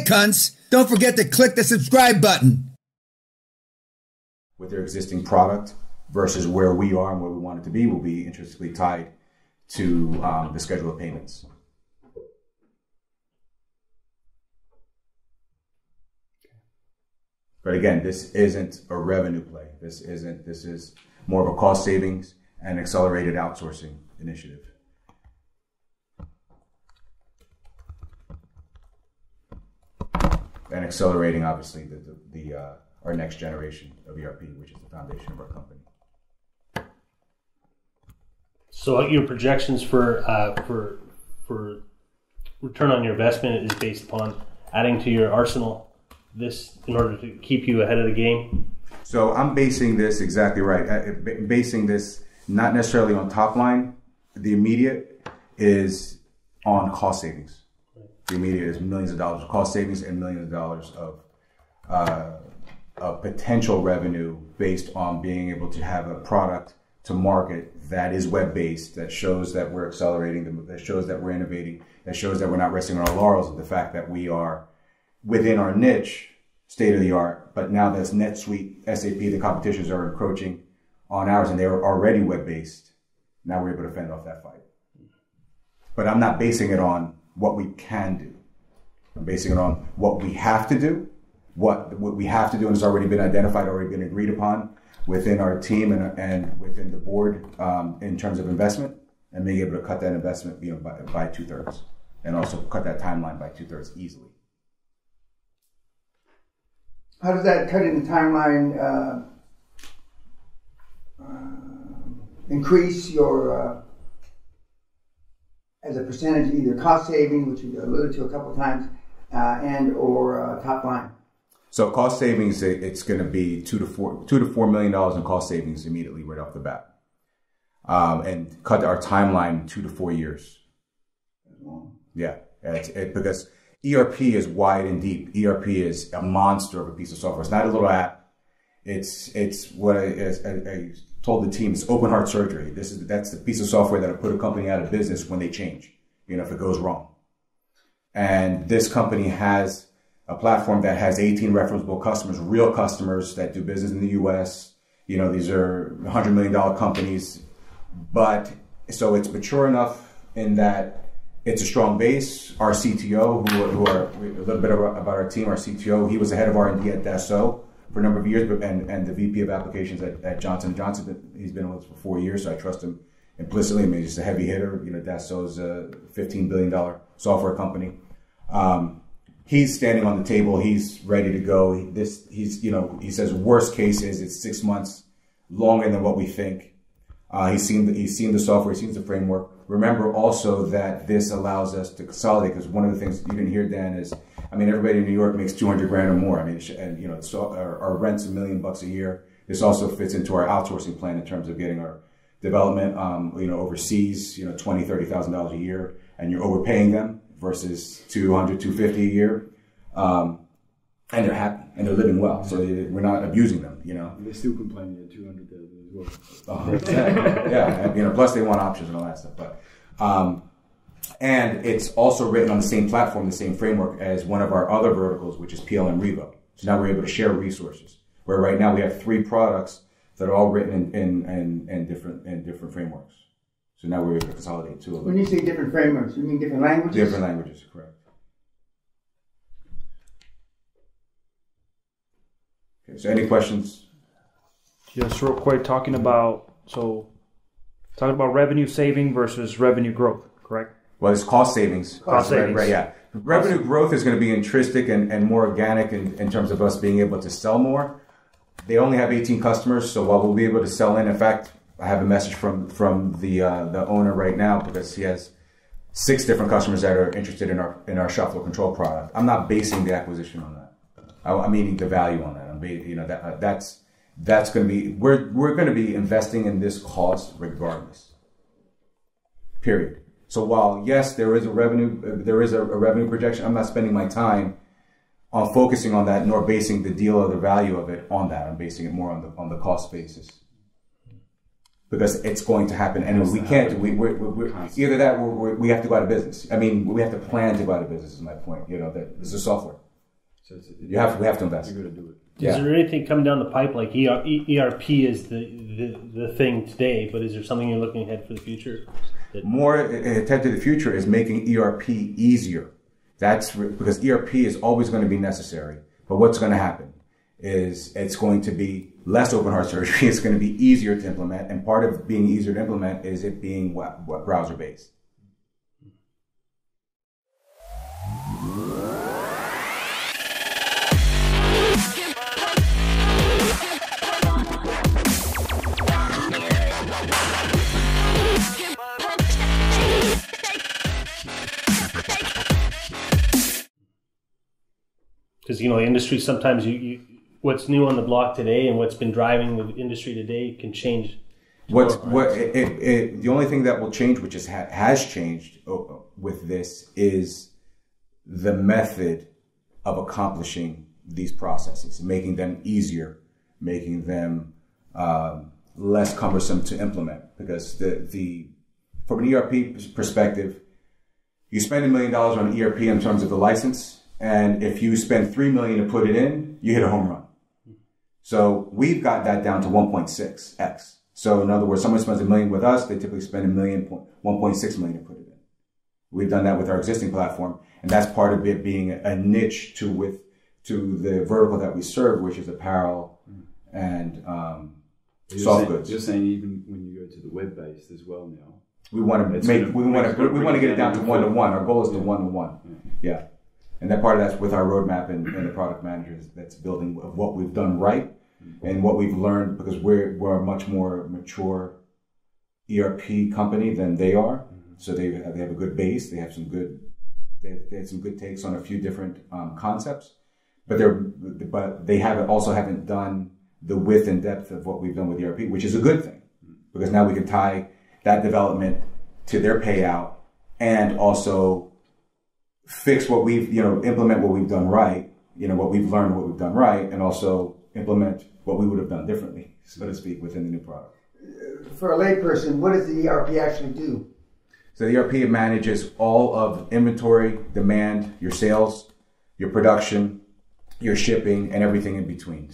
cunts. Don't forget to click the subscribe button. With their existing product versus where we are and where we want it to be will be intrinsically tied to the schedule of payments. But again, this isn't a revenue play. This is more of a cost savings and accelerated outsourcing initiative. And accelerating, obviously, our next generation of ERP, which is the foundation of our company. So your projections for return on your investment is based upon adding to your arsenal this in order to keep you ahead of the game? So I'm basing this exactly right. Basing this not necessarily on top line. The immediate is on cost savings. The immediate is millions of dollars of cost savings and millions of dollars of potential revenue based on being able to have a product to market that is web-based, that shows that we're accelerating, that shows that we're innovating, that shows that we're not resting on our laurels, the fact that we are within our niche, state of the art, but now that's NetSuite, SAP, the competitions are encroaching on ours and they're already web-based. Now we're able to fend off that fight. But I'm not basing it on what we can do. I'm basing it on what we have to do. What we have to do has already been identified, already been agreed upon within our team and within the board in terms of investment, and being able to cut that investment by 2/3, and also cut that timeline by 2/3 easily. How does that cutting the timeline increase your as a percentage, either cost saving, which you alluded to a couple of times, and or top line? So cost savings, it's going to be $2 to $4 million in cost savings immediately right off the bat, and cut our timeline 2 to 4 years. Yeah, because ERP is wide and deep. ERP is a monster of a piece of software. It's not a little app. It's what I told the team. It's open heart surgery. That's the piece of software that'll put a company out of business when they change. If it goes wrong. And this company has a platform that has 18 referenceable customers, real customers that do business in the U.S. These are $100 million companies, but so it's mature enough in that it's a strong base. Our CTO, who are a little bit about our team, our CTO, he was the head of R&D at Dassault for a number of years, and the VP of applications at Johnson & Johnson. He's been with us for 4 years, so I trust him implicitly. I mean, he's just a heavy hitter. Dassault's a $15 billion software company. He's standing on the table. He's ready to go. He says worst case is it's 6 months longer than what we think. He's seen the software. He's seen the framework. Remember also that this allows us to consolidate, because one of the things you didn't hear, Dan, is, everybody in New York makes $200 grand or more. Our rent's $1 million a year. This also fits into our outsourcing plan in terms of getting our development, overseas, $20,000, $30,000 a year, and you're overpaying them versus $200, $250 a year. And they're happy and they're living well. So we're not abusing them, They still complain at $200,000 as well. 100%. Yeah. Plus they want options and all that stuff. But, and it's also written on the same platform, the same framework as one of our other verticals, which is PLM Revo. So now we're able to share resources, where right now we have 3 products that are all written in different frameworks. So now we're able to consolidate 2 of them. When you say different frameworks, you mean different languages? Different languages, correct. Okay, so any questions? Just real quick, talking about revenue saving versus revenue growth, correct? Well, it's cost savings. Cost savings. Right, yeah. Revenue growth is going to be intrinsic and more organic in terms of us being able to sell more. They only have 18 customers, so while we'll be able to sell in fact, I have a message from the owner right now, because he has 6 different customers that are interested in our shop floor control product. I'm not basing the acquisition on that. I'm meaning the value on that. That's going to be, we're going to be investing in this cost regardless. Period. So while yes, there is a revenue projection, I'm not spending my time on focusing on that, nor basing the deal or the value of it on that. I'm basing it more on the cost basis, because it's going to happen, and we can't. We're either that, or we have to go out of business. We have to plan to go out of business. Is my point. That this is software. So we have to invest. You got to do it. Yeah. Is there anything coming down the pipe like ERP is the thing today, but is there something you're looking ahead for the future? More ahead to the future is making ERP easier. That's because ERP is always going to be necessary. But what's going to happen is it's going to be less open heart surgery. It's going to be easier to implement. And part of being easier to implement is it being web browser based. Because, the industry sometimes, what's new on the block today and what's been driving the industry today can change. The only thing that will change, which has changed with this, is the method of accomplishing these processes, making them easier, making them less cumbersome to implement. Because from an ERP perspective, you spend $1 million on ERP in terms of the license. And if you spend $3 million to put it in, you hit a home run. So we've got that down to 1.6x. So in other words, someone spends $1 million with us, they typically spend $1.6 million to put it in. We've done that with our existing platform, and that's part of it being a niche to the vertical that we serve, which is apparel and soft goods. You're saying even when you go to the web based as well now. We want to get it down to 1-to-1. Our goal is to 1-to-1. Yeah. And that part of that's with our roadmap and the product managers that's building of what we've done right and what we've learned, because we're a much more mature ERP company than they are. So they have a good base. They have they had some good takes on a few different concepts, but they haven't done the width and depth of what we've done with ERP, which is a good thing, because now we can tie that development to their payout and also fix what we've, implement what we've done right, what we've learned, what we've done right, and also implement what we would have done differently, so to speak, within the new product. For a layperson, what does the ERP actually do? So the ERP manages all of inventory, demand, your sales, your production, your shipping, and everything in between.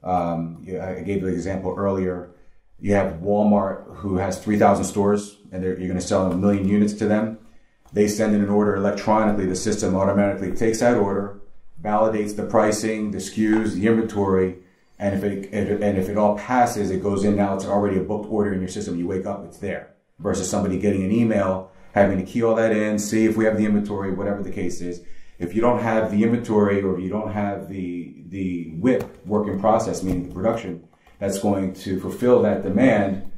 I gave the example earlier. You have Walmart, who has 3,000 stores, and you're going to sell 1 million units to them. They send in an order electronically. The system automatically takes that order, validates the pricing, the SKUs, the inventory, and if it all passes, it goes in. Now it's already a booked order in your system. You wake up, it's there. Versus somebody getting an email, having to key all that in, see if we have the inventory, whatever the case is. If you don't have the inventory, or if you don't have the WIP, work in process, meaning the production, that's going to fulfill that demand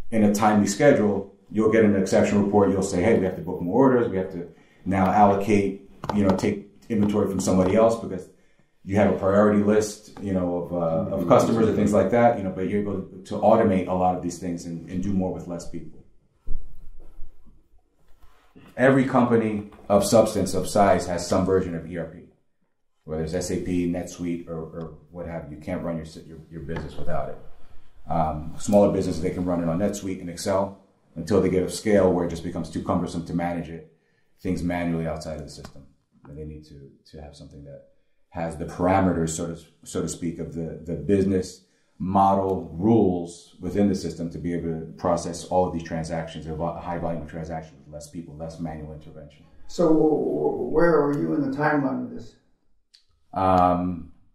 in a timely schedule, you'll get an exception report. You'll say, hey, we have to book more orders. We have to now allocate, take inventory from somebody else, because you have a priority list, of customers and things like that, but you're able to automate a lot of these things and do more with less people. Every company of substance, of size, has some version of ERP, whether it's SAP, NetSuite, or what have you. You can't run your business without it. Smaller businesses, they can run it on NetSuite and Excel, until they get a scale where it just becomes too cumbersome to manage things manually outside of the system. And they need to have something that has the parameters, so to speak, of the business model rules within the system to be able to process all of these transactions, a high volume of transactions with less people, less manual intervention. So where are you in the timeline of this?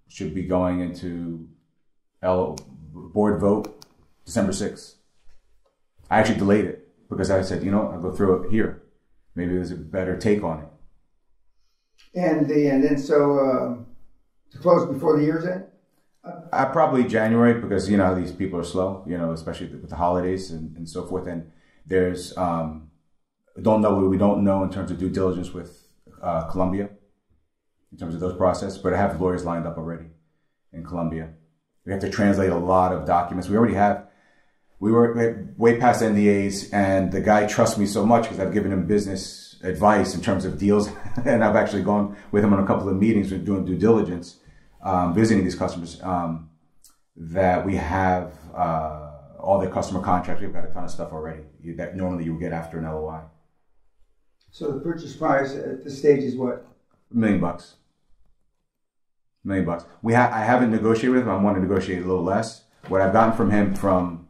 Should be going into board vote December 6th. I actually delayed it because I said, I'll go through it here. Maybe there's a better take on it. And then to close before the year's end? Probably January, because you know how these people are slow, especially with the holidays and so forth. And there's we don't know in terms of due diligence with Colombia, in terms of those process, but I have lawyers lined up already in Colombia. We have to translate a lot of documents. We were way past NDAs, and the guy trusts me so much because I've given him business advice in terms of deals, and I've actually gone with him on a couple of meetings. We're doing due diligence, visiting these customers, that we have all their customer contracts. We've got a ton of stuff already that normally you would get after an LOI. So the purchase price at this stage is what? $1 million. $1 million. I haven't negotiated with him. I want to negotiate a little less. What I've gotten from him from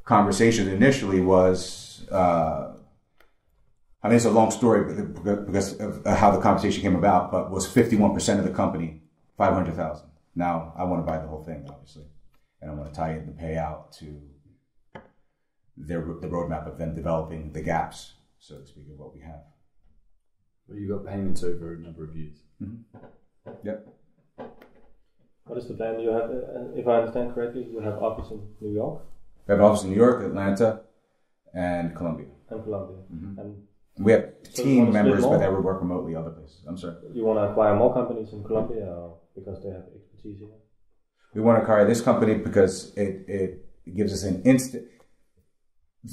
conversations initially was, I mean, it's a long story because of how the conversation came about, but was 51% of the company, $500,000. Now I want to buy the whole thing, obviously, and I want to tie in the payout to the roadmap of them developing the gaps, so to speak, of what we have. Well, you got payments over a number of years. Mm-hmm. Yep. What is the plan? You have, if I understand correctly, you have office in New York? We have an office in New York, Atlanta, and Colombia. And Colombia. Mm-hmm. And we have so team members, but they would work remotely other places. I'm sorry. you want to acquire more companies in Colombia or because they have expertise here? We want to acquire this company because it gives us an instant.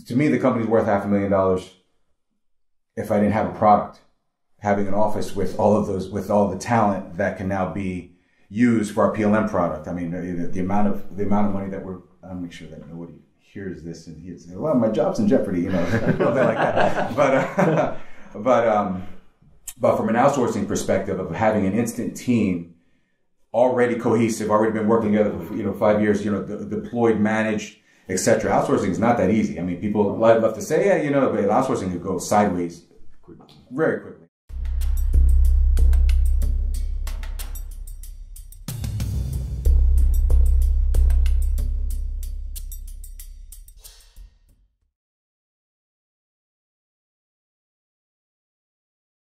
To me, the company's worth $500,000 if I didn't have a product. Having an office with all of those, with all the talent that can now be used for our PLM product. I mean, the amount of money that I'll make sure that nobody hears this and hears, well, my job's in jeopardy, something like that. But from an outsourcing perspective of having an instant team already cohesive, already been working together for 5 years, deployed, managed, etc. Outsourcing is not that easy. I mean, people love to say, but outsourcing could go sideways very quickly.